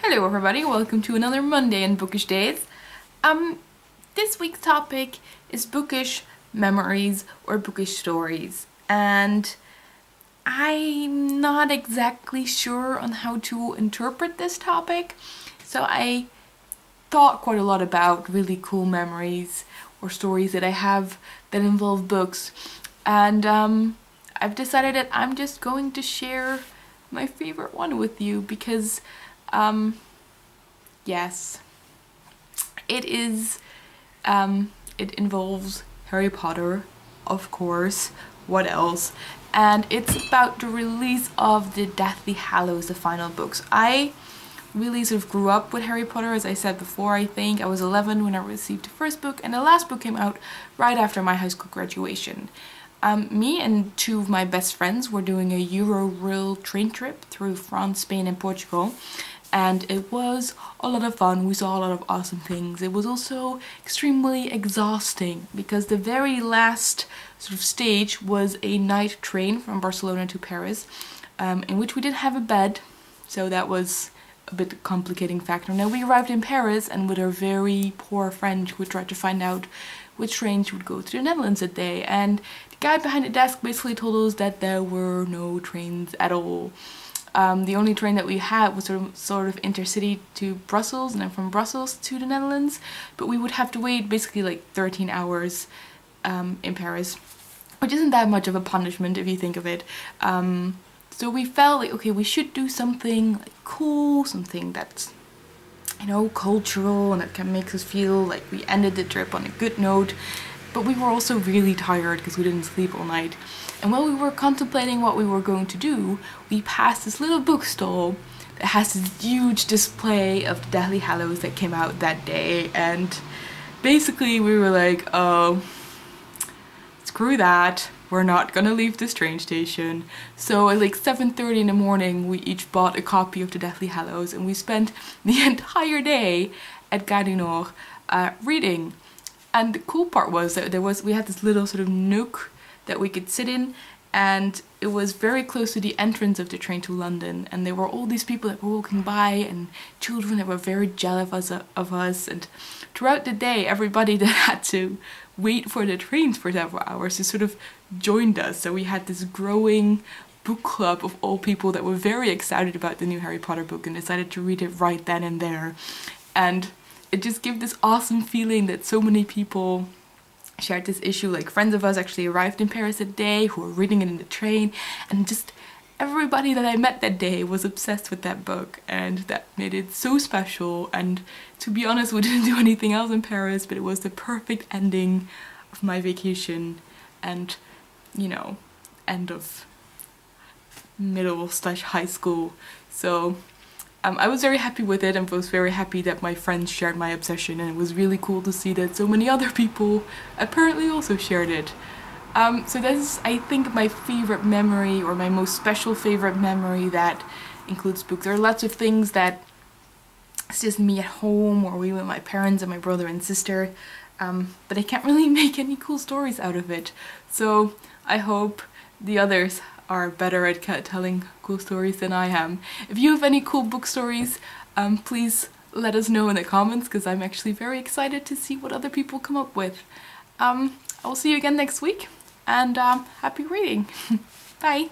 Hello everybody, welcome to another Monday in Bookish Days. This week's topic is bookish memories or bookish stories, and I'm not exactly sure on how to interpret this topic, so I thought quite a lot about really cool memories or stories that I have that involve books, and I've decided that I'm just going to share my favorite one with you because yes, it involves Harry Potter, of course, what else, and it's about the release of the Deathly Hallows, the final books. I really sort of grew up with Harry Potter, as I said before. I think I was 11 when I received the first book, and the last book came out right after my high school graduation. Me and two of my best friends were doing a Euro-Rail train trip through France, Spain and Portugal, and it was a lot of fun. We saw a lot of awesome things. It was also extremely exhausting because the very last sort of stage was a night train from Barcelona to Paris, in which we didn't have a bed, so that was a bit complicating factor. Now we arrived in Paris, and with our very poor friend who tried to find out which train she would go to the Netherlands that day, and the guy behind the desk basically told us that there were no trains at all. The only train that we had was sort of intercity to Brussels, and then from Brussels to the Netherlands, but we would have to wait basically like 13 hours in Paris, which isn't that much of a punishment if you think of it. So we felt like, okay, we should do something like cool, something that's, you know, cultural and that can make us feel like we ended the trip on a good note. But we were also really tired because we didn't sleep all night. And while we were contemplating what we were going to do, we passed this little bookstall that has this huge display of the Deathly Hallows that came out that day. And basically we were like, oh, screw that. We're not gonna leave this train station. So at like 7:30 in the morning, we each bought a copy of the Deathly Hallows, and we spent the entire day at Gare du Nord reading. And the cool part was that we had this little sort of nook that we could sit in, and it was very close to the entrance of the train to London, and there were all these people that were walking by and children that were very jealous of us, and throughout the day everybody that had to wait for the trains for several hours just sort of joined us. So we had this growing book club of all people that were very excited about the new Harry Potter book and decided to read it right then and there. And it just gave this awesome feeling that so many people shared this issue. Like, friends of us actually arrived in Paris that day who were reading it in the train, and just everybody that I met that day was obsessed with that book, and that made it so special. And to be honest, we didn't do anything else in Paris, but it was the perfect ending of my vacation and, you know, end of middle/high school. So I was very happy with it, and was very happy that my friends shared my obsession, and it was really cool to see that so many other people apparently also shared it. So that is, I think, my favorite memory, or my most special favorite memory that includes books. There are lots of things that it's just me at home, or we with my parents and my brother and sister, but I can't really make any cool stories out of it. So I hope the others are better at telling cool stories than I am. If you have any cool book stories, please let us know in the comments, because I'm actually very excited to see what other people come up with. I will see you again next week, and happy reading. Bye!